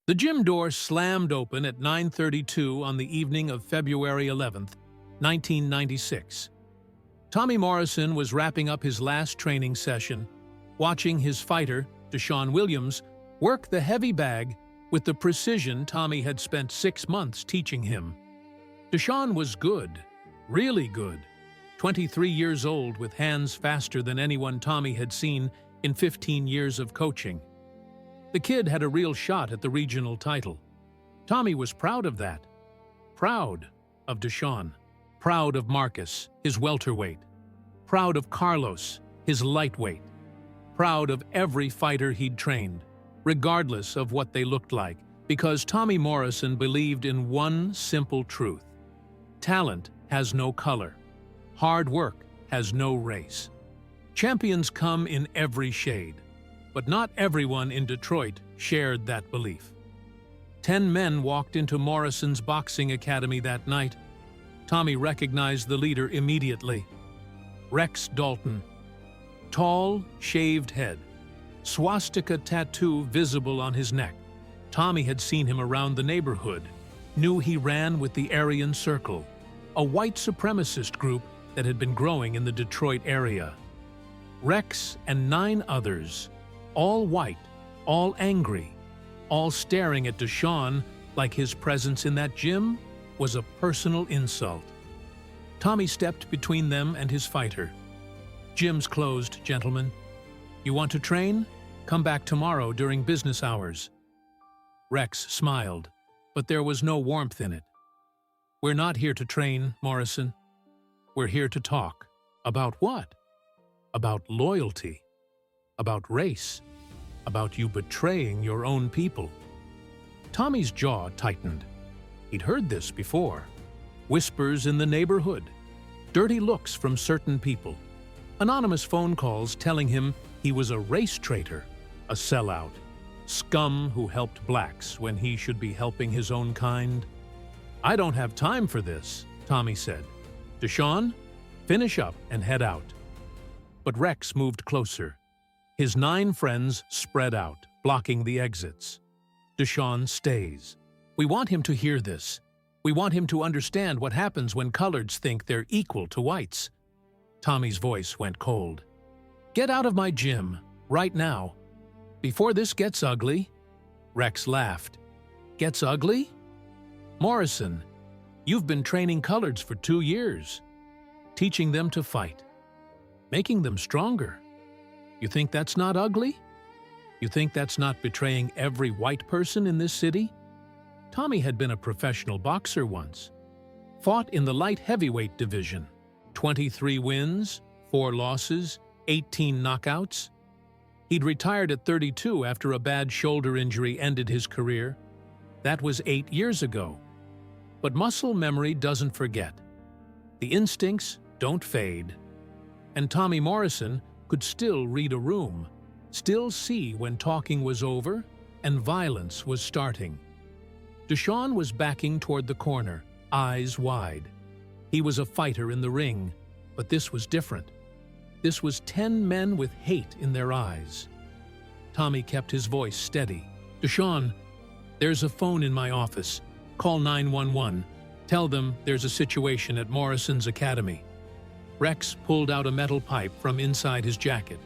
The gym door slammed open at 9:32 on the evening of February 11th, 1996. Tommy Morrison was wrapping up his last training session, watching his fighter, Deshaun Williams, work the heavy bag with the precision Tommy had spent 6 months teaching him. Deshaun was good, really good, 23 years old with hands faster than anyone Tommy had seen in 15 years of coaching. The kid had a real shot at the regional title. Tommy was proud of that. Proud of Deshaun. Proud of Marcus, his welterweight. Proud of Carlos, his lightweight. Proud of every fighter he'd trained, regardless of what they looked like, because Tommy Morrison believed in one simple truth. Talent has no color. Hard work has no race. Champions come in every shade, but not everyone in Detroit shared that belief. 10 men walked into Morrison's boxing academy that night. Tommy recognized the leader immediately. Rex Dalton. Tall, shaved head. Swastika tattoo visible on his neck. Tommy had seen him around the neighborhood, knew he ran with the Aryan Circle, a white supremacist group that had been growing in the Detroit area. Rex and 9 others, all white, all angry, all staring at Deshaun like his presence in that gym was a personal insult. Tommy stepped between them and his fighter. "Gym's closed, gentlemen. You want to train? Come back tomorrow during business hours." Rex smiled, but there was no warmth in it. "We're not here to train, Morrison. We're here to talk. About what? About loyalty. About race. About you betraying your own people." Tommy's jaw tightened. He'd heard this before. Whispers in the neighborhood. Dirty looks from certain people. Anonymous phone calls telling him he was a race traitor, a sellout, scum who helped blacks when he should be helping his own kind. "I don't have time for this," Tommy said. "Deshaun, finish up and head out." But Rex moved closer. His 9 friends spread out, blocking the exits. Deshaun stays. "We want him to hear this. We want him to understand what happens when coloreds think they're equal to whites." Tommy's voice went cold. "Get out of my gym, right now. Before this gets ugly." Rex laughed. "Gets ugly? Morrison, you've been training coloreds for 2 years, teaching them to fight, making them stronger. You think that's not ugly? You think that's not betraying every white person in this city?" Tommy had been a professional boxer once. Fought in the light heavyweight division. 23 wins, 4 losses, 18 knockouts. He'd retired at 32 after a bad shoulder injury ended his career. That was 8 years ago. But muscle memory doesn't forget. The instincts don't fade. And Tommy Morrison could still read a room, still see when talking was over and violence was starting. Deshaun was backing toward the corner, eyes wide. He was a fighter in the ring, but this was different. This was 10 men with hate in their eyes. Tommy kept his voice steady. "Deshaun, there's a phone in my office. Call 911. Tell them there's a situation at Morrison's academy." Rex pulled out a metal pipe from inside his jacket.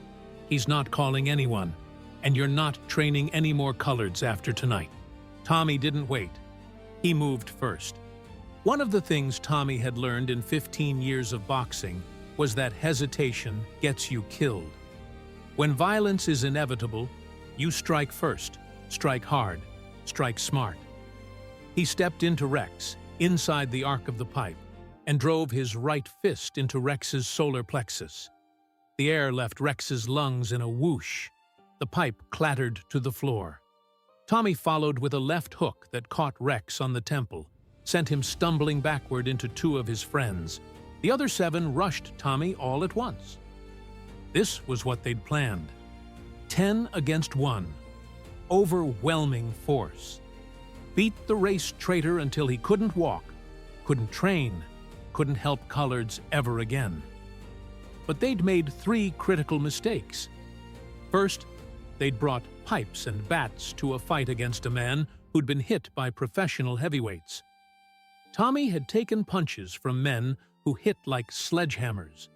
"He's not calling anyone, and you're not training any more coloreds after tonight." Tommy didn't wait. He moved first. One of the things Tommy had learned in 15 years of boxing was that hesitation gets you killed. When violence is inevitable, you strike first, strike hard, strike smart. He stepped into Rex, inside the arc of the pipe, and drove his right fist into Rex's solar plexus. The air left Rex's lungs in a whoosh. The pipe clattered to the floor. Tommy followed with a left hook that caught Rex on the temple, sent him stumbling backward into 2 of his friends. The other 7 rushed Tommy all at once. This was what they'd planned. 10 against 1. Overwhelming force. Beat the race traitor until he couldn't walk, couldn't train, couldn't help coloreds ever again. But they'd made 3 critical mistakes. First, they'd brought pipes and bats to a fight against a man who'd been hit by professional heavyweights. Tommy had taken punches from men who hit like sledgehammers.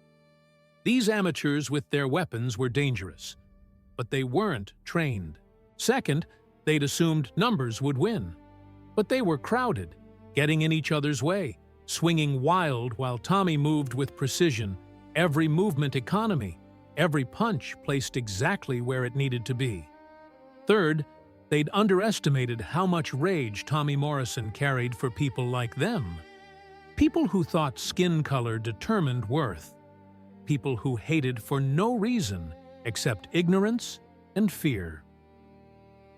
These amateurs with their weapons were dangerous, but they weren't trained. Second, they'd assumed numbers would win. But they were crowded, getting in each other's way, swinging wild while Tommy moved with precision, every movement economy, every punch placed exactly where it needed to be. Third, they'd underestimated how much rage Tommy Morrison carried for people like them. People who thought skin color determined worth. People who hated for no reason except ignorance and fear.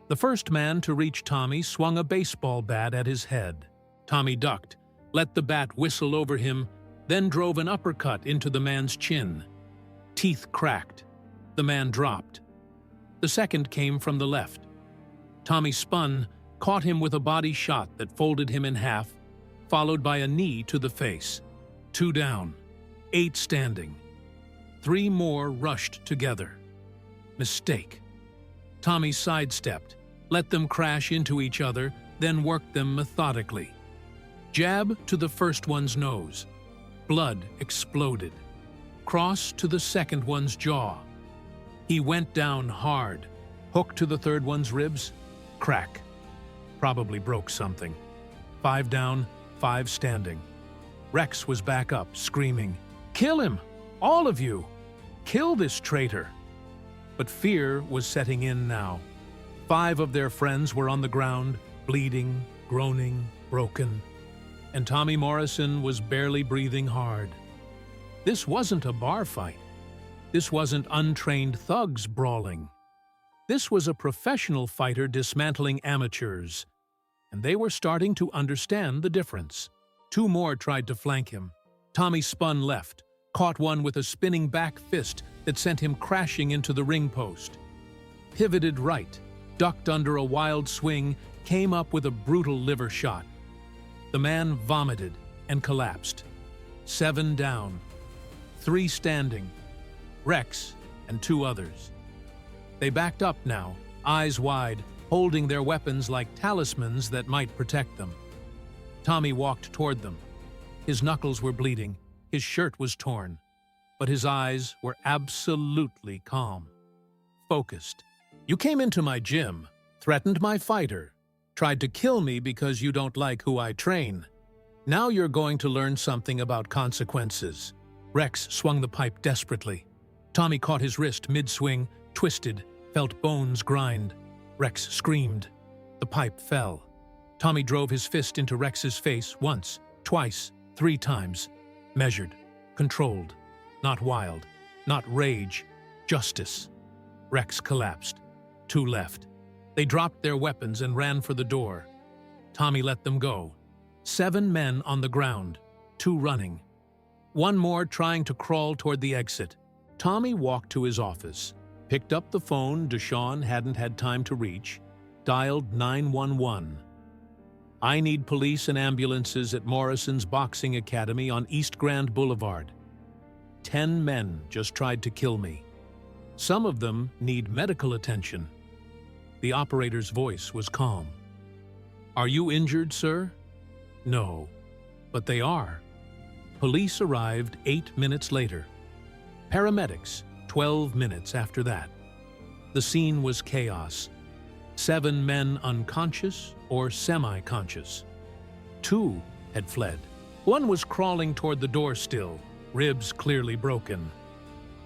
The first man to reach Tommy swung a baseball bat at his head. Tommy ducked, let the bat whistle over him, then drove an uppercut into the man's chin. Teeth cracked. The man dropped. The second came from the left. Tommy spun, caught him with a body shot that folded him in half, followed by a knee to the face. 2 down, 8 standing. 3 more rushed together. Mistake. Tommy sidestepped, let them crash into each other, then worked them methodically. Jab to the first one's nose. Blood exploded. Cross to the second one's jaw. He went down hard. Hook to the third one's ribs. Crack. Probably broke something. 5 down, 5 standing. Rex was back up, screaming, "Kill him! All of you! Kill this traitor!" But fear was setting in now. 5 of their friends were on the ground, bleeding, groaning, broken. And Tommy Morrison was barely breathing hard. This wasn't a bar fight. This wasn't untrained thugs brawling. This was a professional fighter dismantling amateurs, and they were starting to understand the difference. 2 more tried to flank him. Tommy spun left, caught one with a spinning back fist that sent him crashing into the ring post. Pivoted right, ducked under a wild swing, came up with a brutal liver shot. The man vomited and collapsed. 7 down, 3 standing. Rex and 2 others. They backed up now, eyes wide, holding their weapons like talismans that might protect them. Tommy walked toward them. His knuckles were bleeding, his shirt was torn, but his eyes were absolutely calm. Focused. "You came into my gym, threatened my fighter, tried to kill me because you don't like who I train. Now you're going to learn something about consequences." Rex swung the pipe desperately. Tommy caught his wrist mid-swing, twisted, felt bones grind. Rex screamed. The pipe fell. Tommy drove his fist into Rex's face once, twice, 3 times. Measured, controlled, not wild, not rage, justice. Rex collapsed. 2 left. They dropped their weapons and ran for the door. Tommy let them go. 7 men on the ground, 2 running. 1 more trying to crawl toward the exit. Tommy walked to his office, picked up the phone Deshawn hadn't had time to reach, dialed 911. "I need police and ambulances at Morrison's Boxing Academy on East Grand Boulevard. 10 men just tried to kill me. Some of them need medical attention." The operator's voice was calm. "Are you injured, sir?" "No, but they are." Police arrived 8 minutes later. Paramedics, 12 minutes after that. The scene was chaos. 7 men unconscious or semi-conscious. 2 had fled. 1 was crawling toward the door still, ribs clearly broken.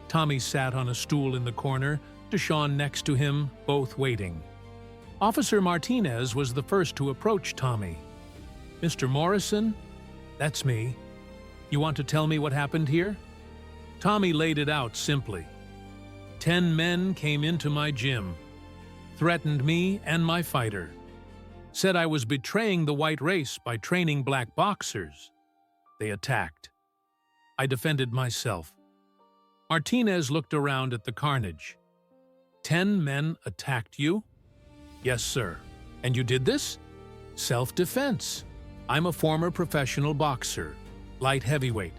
Tommy sat on a stool in the corner, Deshawn next to him, both waiting. Officer Martinez was the first to approach Tommy. "Mr. Morrison? That's me. You want to tell me what happened here?" Tommy laid it out simply. 10 men came into my gym, threatened me and my fighter, said I was betraying the white race by training black boxers. They attacked. I defended myself. Martinez looked around at the carnage. 10 men attacked you? Yes, sir. And you did this? Self-defense. I'm a former professional boxer, light heavyweight.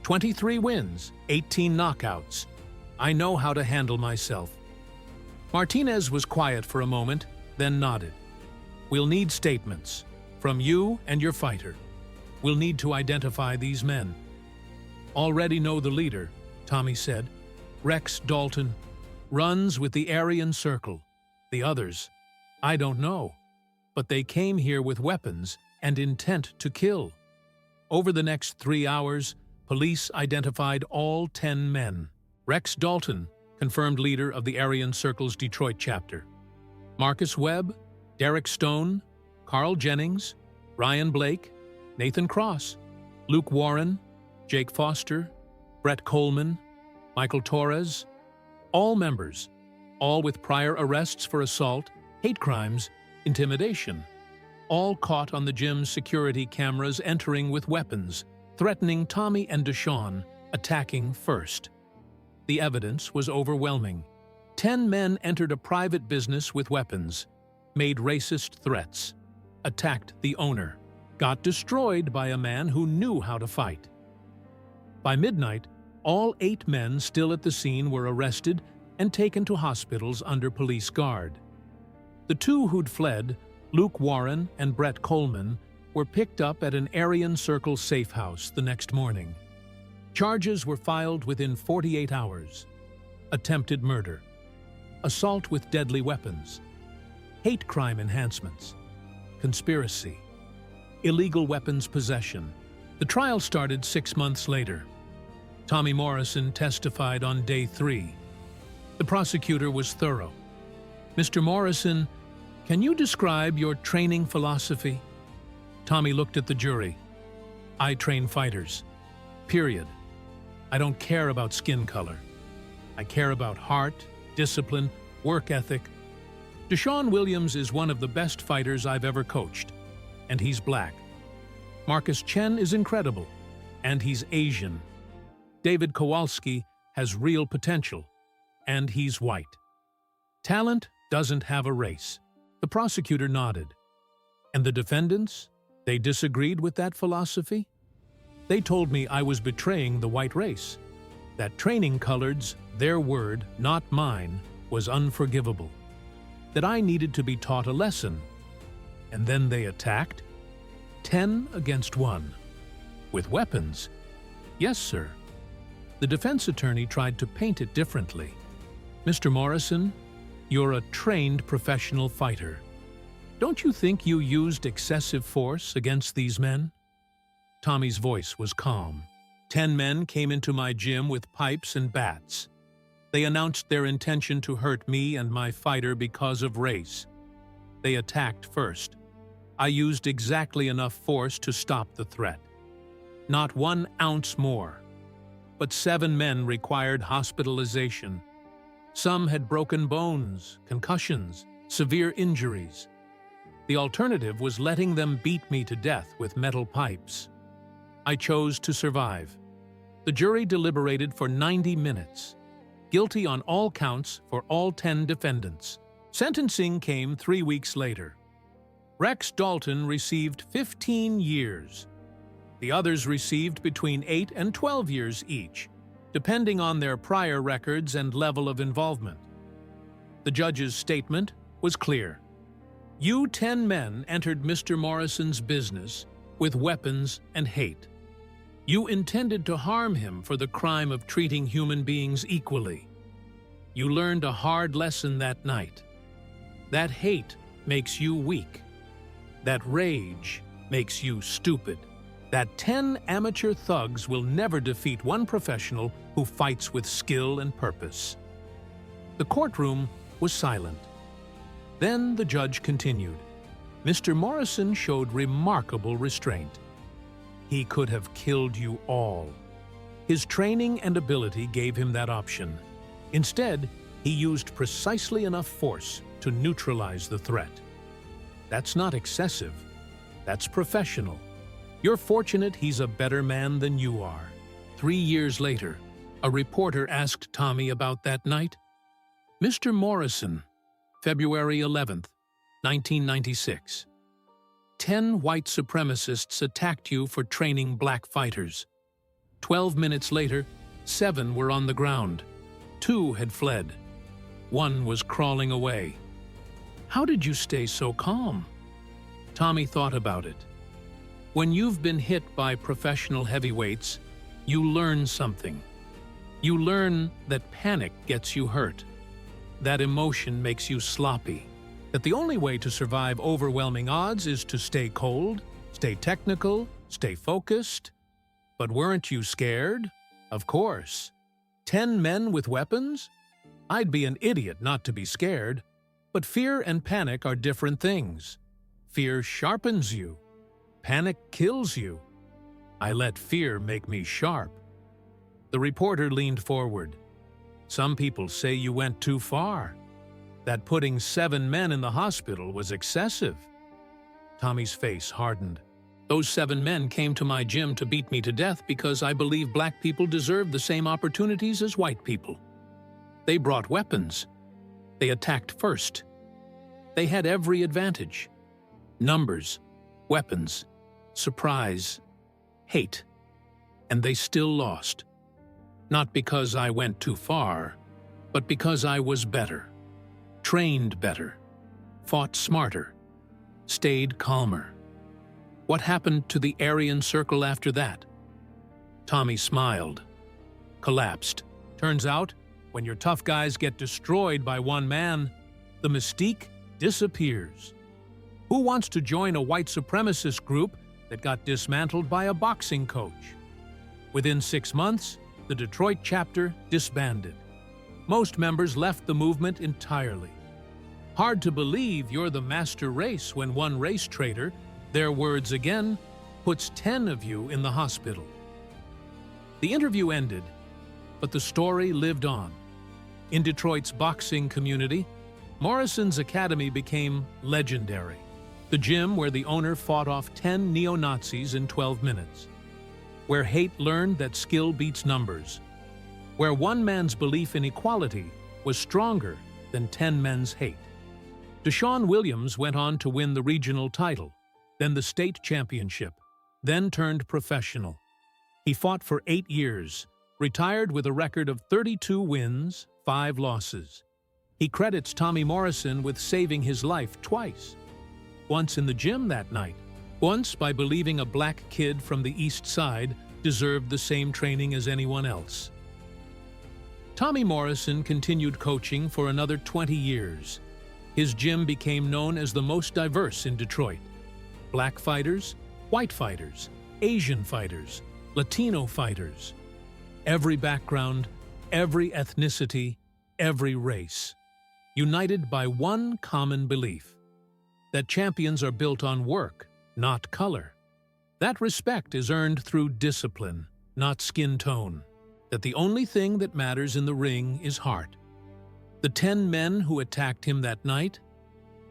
23 wins, 18 knockouts. I know how to handle myself. Martinez was quiet for a moment, then nodded. We'll need statements from you and your fighter. We'll need to identify these men. Already know the leader, Tommy said. Rex Dalton. Runs with the Aryan Circle. The others, I don't know. But they came here with weapons and intent to kill. Over the next 3 hours, police identified all 10 men. Rex Dalton, confirmed leader of the Aryan Circle's Detroit chapter. Marcus Webb, Derek Stone, Carl Jennings, Ryan Blake, Nathan Cross, Luke Warren, Jake Foster, Brett Coleman, Michael Torres, all members, all with prior arrests for assault, hate crimes, intimidation, all caught on the gym's security cameras entering with weapons, threatening Tommy and Deshaun, attacking first. The evidence was overwhelming. 10 men entered a private business with weapons, made racist threats, attacked the owner, got destroyed by a man who knew how to fight. By midnight, all 8 men still at the scene were arrested and taken to hospitals under police guard. The 2 who'd fled, Luke Warren and Brett Coleman, were picked up at an Aryan Circle safe house the next morning. Charges were filed within 48 hours. Attempted murder, assault with deadly weapons, hate crime enhancements, conspiracy, illegal weapons possession. The trial started 6 months later. Tommy Morrison testified on day 3. The prosecutor was thorough. Mr. Morrison, can you describe your training philosophy? Tommy looked at the jury. I train fighters. Period. I don't care about skin color. I care about heart, discipline, work ethic. Deshaun Williams is one of the best fighters I've ever coached, and he's black. Marcus Chen is incredible, and he's Asian. David Kowalski has real potential, and he's white. Talent doesn't have a race. The prosecutor nodded. And the defendants? They disagreed with that philosophy? They told me I was betraying the white race. That training coloreds, their word, not mine, was unforgivable. That I needed to be taught a lesson. And then they attacked? 10 against 1. With weapons? Yes, sir. The defense attorney tried to paint it differently. Mr. Morrison, you're a trained professional fighter. Don't you think you used excessive force against these men? Tommy's voice was calm. 10 men came into my gym with pipes and bats. They announced their intention to hurt me and my fighter because of race. They attacked first. I used exactly enough force to stop the threat. Not 1 ounce more. But 7 men required hospitalization. Some had broken bones, concussions, severe injuries. The alternative was letting them beat me to death with metal pipes. I chose to survive. The jury deliberated for 90 minutes. Guilty on all counts for all 10 defendants. Sentencing came 3 weeks later. Rex Dalton received 15 years. The others received between 8 and 12 years each, depending on their prior records and level of involvement. The judge's statement was clear. You 10 men entered Mr. Morrison's business with weapons and hate. You intended to harm him for the crime of treating human beings equally. You learned a hard lesson that night. That hate makes you weak. That rage makes you stupid. That 10 amateur thugs will never defeat one professional who fights with skill and purpose. The courtroom was silent. Then the judge continued. Mr. Morrison showed remarkable restraint. He could have killed you all. His training and ability gave him that option. Instead, he used precisely enough force to neutralize the threat. That's not excessive. That's professional. You're fortunate he's a better man than you are. 3 years later, a reporter asked Tommy about that night. Mr. Morrison, February 11th, 1996. 10 white supremacists attacked you for training black fighters. 12 minutes later, 7 were on the ground. 2 had fled. 1 was crawling away. How did you stay so calm? Tommy thought about it. When you've been hit by professional heavyweights, you learn something. You learn that panic gets you hurt, that emotion makes you sloppy, that the only way to survive overwhelming odds is to stay cold, stay technical, stay focused. But weren't you scared? Of course. 10 men with weapons? I'd be an idiot not to be scared. But fear and panic are different things. Fear sharpens you. Panic kills you. I let fear make me sharp. The reporter leaned forward. Some people say you went too far. That putting 7 men in the hospital was excessive. Tommy's face hardened. Those 7 men came to my gym to beat me to death because I believe black people deserve the same opportunities as white people. They brought weapons. They attacked first. They had every advantage. Numbers, weapons, surprise, hate. And they still lost. Not because I went too far, but because I was better, trained better, fought smarter, stayed calmer. What happened to the Aryan Circle after that? Tommy smiled, collapsed. Turns out, when your tough guys get destroyed by one man, the mystique disappears. Who wants to join a white supremacist group that got dismantled by a boxing coach? Within 6 months, the Detroit chapter disbanded. Most members left the movement entirely. Hard to believe you're the master race when one race traitor, their words again, puts 10 of you in the hospital. The interview ended, but the story lived on. In Detroit's boxing community, Morrison's academy became legendary. The gym where the owner fought off 10 neo-Nazis in 12 minutes. Where hate learned that skill beats numbers. Where one man's belief in equality was stronger than 10 men's hate. Deshaun Williams went on to win the regional title, then the state championship, then turned professional. He fought for 8 years, retired with a record of 32 wins, 5 losses. He credits Tommy Morrison with saving his life twice. Once in the gym that night, once by believing a black kid from the East Side deserved the same training as anyone else. Tommy Morrison continued coaching for another 20 years. His gym became known as the most diverse in Detroit. Black fighters, white fighters, Asian fighters, Latino fighters. Every background, every ethnicity, every race. United by one common belief: that champions are built on work, not color. That respect is earned through discipline, not skin tone. That the only thing that matters in the ring is heart. The 10 men who attacked him that night?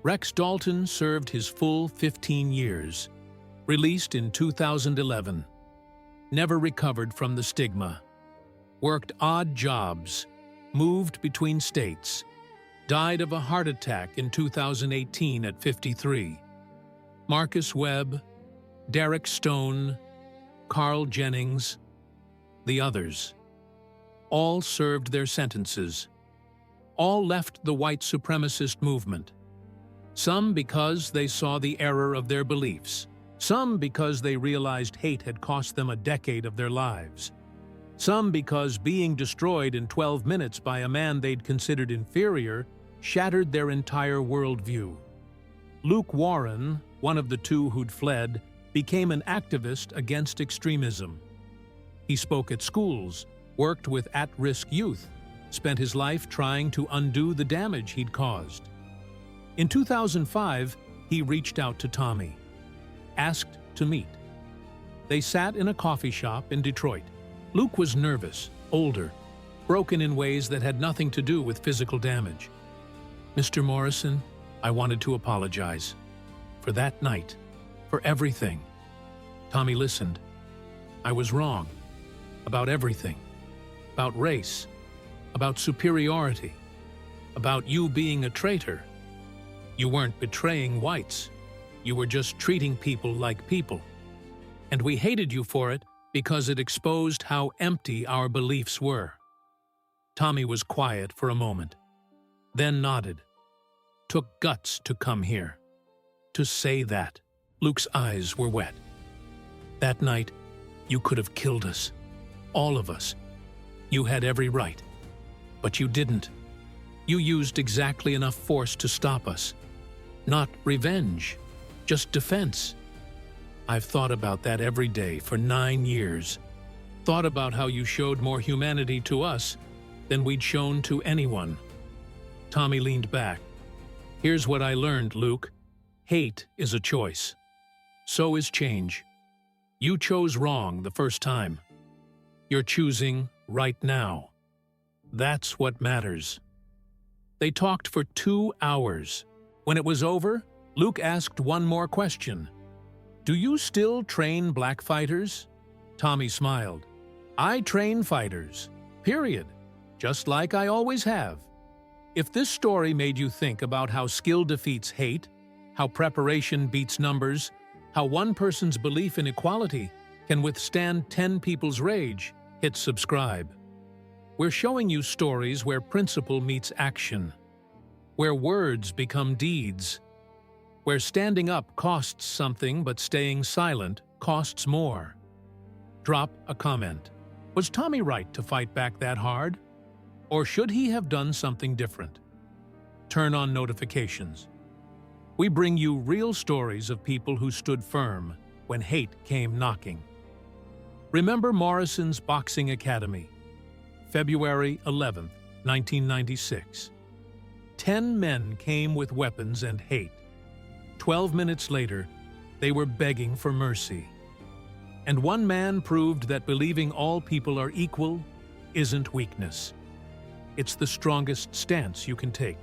Rex Dalton served his full 15 years, released in 2011. Never recovered from the stigma. Worked odd jobs, moved between states. Died of a heart attack in 2018 at 53. Marcus Webb, Derek Stone, Carl Jennings, the others. All served their sentences. All left the white supremacist movement. Some because they saw the error of their beliefs. Some because they realized hate had cost them a decade of their lives. Some because being destroyed in 12 minutes by a man they'd considered inferior shattered their entire worldview. Luke Warren, one of the 2 who'd fled, became an activist against extremism. He spoke at schools, worked with at-risk youth, spent his life trying to undo the damage he'd caused. In 2005, he reached out to Tommy, asked to meet. They sat in a coffee shop in Detroit. Luke was nervous, older, broken in ways that had nothing to do with physical damage. Mr. Morrison, I wanted to apologize. For that night. For everything. Tommy listened. I was wrong. About everything. About race. About superiority. About you being a traitor. You weren't betraying whites. You were just treating people like people. And we hated you for it because it exposed how empty our beliefs were. Tommy was quiet for a moment, then nodded. Took guts to come here. To say that. Luke's eyes were wet. That night, you could have killed us. All of us. You had every right. But you didn't. You used exactly enough force to stop us. Not revenge, just defense. I've thought about that every day for 9 years. Thought about how you showed more humanity to us than we'd shown to anyone. Tommy leaned back. Here's what I learned, Luke. Hate is a choice. So is change. You chose wrong the first time. You're choosing right now. That's what matters. They talked for 2 hours. When it was over, Luke asked one more question. Do you still train black fighters? Tommy smiled. I train fighters. Period. Just like I always have. If this story made you think about how skill defeats hate, how preparation beats numbers, how one person's belief in equality can withstand 10 people's rage, hit subscribe. We're showing you stories where principle meets action, where words become deeds, where standing up costs something but staying silent costs more. Drop a comment. Was Tommy right to fight back that hard? Or should he have done something different? Turn on notifications. We bring you real stories of people who stood firm when hate came knocking. Remember Morrison's Boxing Academy, February 11, 1996. 10 men came with weapons and hate. 12 minutes later, they were begging for mercy. And one man proved that believing all people are equal isn't weakness. It's the strongest stance you can take.